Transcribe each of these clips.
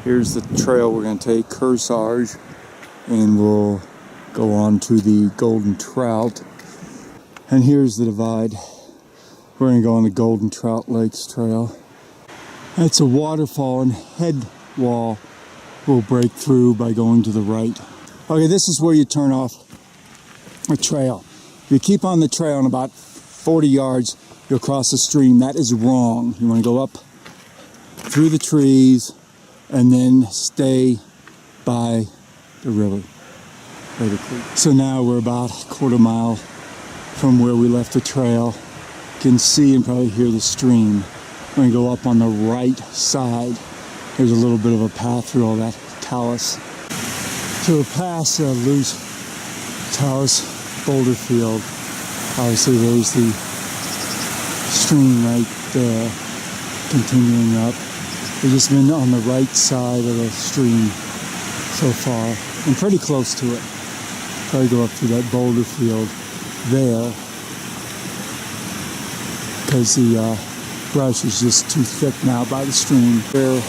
Here's the trail we're going to take, Kearsarge, and we'll go on to the Golden Trout. And here's the divide. We're going to go on the Golden Trout Lakes Trail. It's a waterfall and head wall we'll break through by going to the right. Okay, this is where you turn off a trail. If you keep on the trail in about 40 yards, you'll cross a stream. That is wrong. You want to go up through the trees and then stay by the river. So now we're about a quarter mile from where we left the trail. You can see and probably hear the stream. We're going to go up on the right side. There's a little bit of a path through all that talus. So we're past loose talus boulder field. Obviously there's the stream right there, continuing up. We've just been on the right side of the stream so far, and pretty close to it. Probably go up through that boulder field there, because the brush is just too thick now by the stream. We're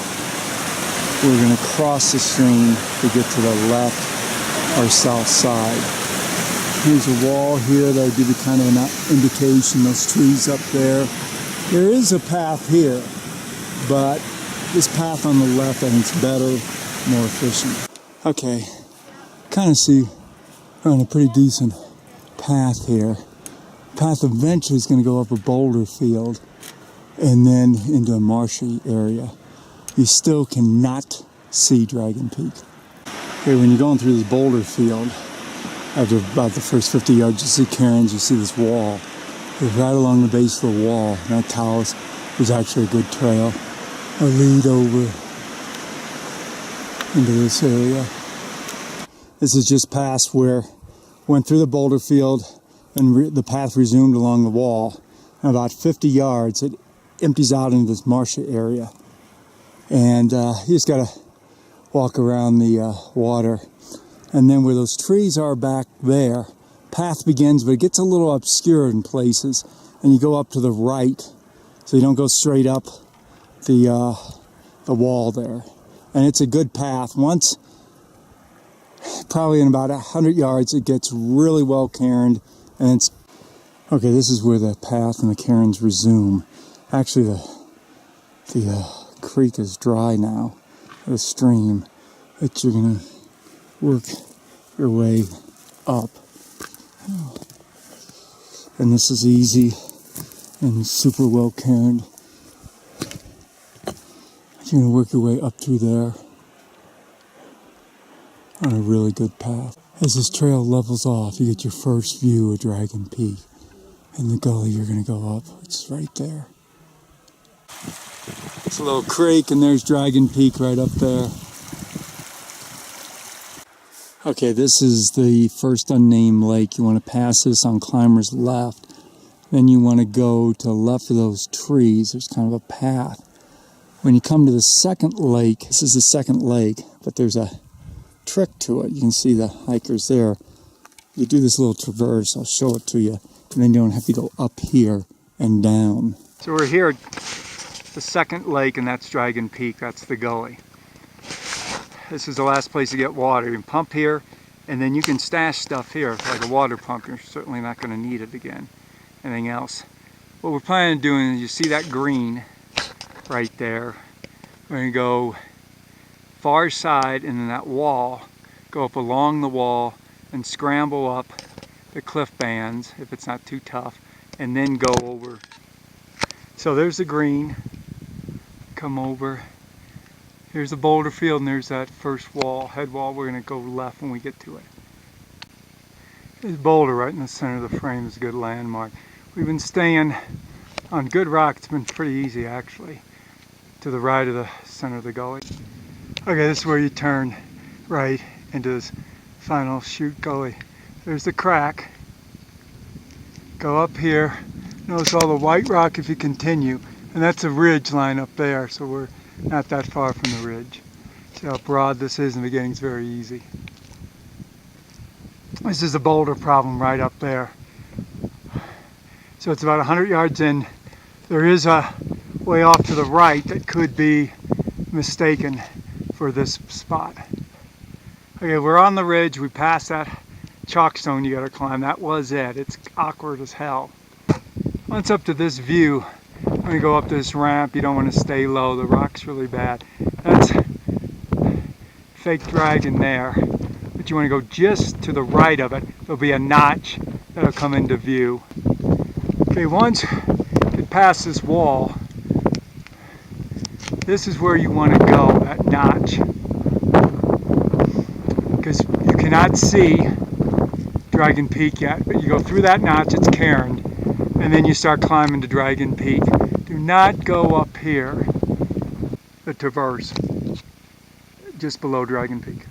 going to cross the stream to get to the left or south side. Here's a wall here that'll give you kind of an indication, those trees up there. There is a path here, but this path on the left I think is better, more efficient. Okay, kind of see we're on a pretty decent path here. Path eventually is going to go up a boulder field and then into a marshy area. You still cannot see Dragon Peak. Okay, when you're going through this boulder field, after about the first 50 yards, you see cairns, you see this wall. It's right along the base of the wall. That talus is actually a good trail. A lead over into this area. This is just past where went through the boulder field and the path resumed along the wall. And about 50 yards, it empties out into this marshy area. And you just got to walk around the water. And then where those trees are back there, path begins, but it gets a little obscure in places. And you go up to the right, so you don't go straight up the wall there. And it's a good path. Once, probably in about 100 yards, it gets really well cairned. And it's, okay, this is where the path and the cairns resume. Actually, the creek is dry now, the stream, but you're going to work your way up. And this is easy and super well cairned. You're going to work your way up through there on a really good path. As this trail levels off, you get your first view of Dragon Peak. And the gully you're going to go up, it's right there. It's a little creek, and there's Dragon Peak right up there. Okay, this is the first unnamed lake. You want to pass this on Climber's left. Then you want to go to the left of those trees. There's kind of a path. When you come to the second lake, this is the second lake, but there's a trick to it. You can see the hikers there. You do this little traverse, I'll show it to you, and then you don't have to go up here and down. So we're here at the second lake, and that's Dragon Peak, that's the gully. This is the last place to get water. You can pump here, and then you can stash stuff here, like a water pump. You're certainly not going to need it again. Anything else? What we're planning on doing is, you see that green right there. We're going to go far side, and then that wall, go up along the wall and scramble up the cliff bands if it's not too tough, and then go over. So there's the green. Come over. Here's the boulder field, and there's that first wall, head wall. We're going to go left when we get to it. There's boulder right in the center of the frame is a good landmark. We've been staying on good rock. It's been pretty easy actually. To the right of the center of the gully. Okay, this is where you turn right into this final chute gully. There's the crack. Go up here. Notice all the white rock if you continue. And that's a ridge line up there, so we're not that far from the ridge. See how broad this is in the beginning, it's very easy. This is the boulder problem right up there. So it's about 100 yards in. There is a way off to the right that could be mistaken for this spot. Okay, we're on the ridge. We passed that chalk stone you gotta climb. That was it. It's awkward as hell. Once up to this view, when you go up this ramp, you don't want to stay low. The rock's really bad. That's fake dragon there. But you want to go just to the right of it. There'll be a notch that'll come into view. Okay, once you get past this wall, this is where you want to go, that notch. Because you cannot see Dragon Peak yet, but you go through that notch, it's cairned, and then you start climbing to Dragon Peak. Do not go up here, the traverse, just below Dragon Peak.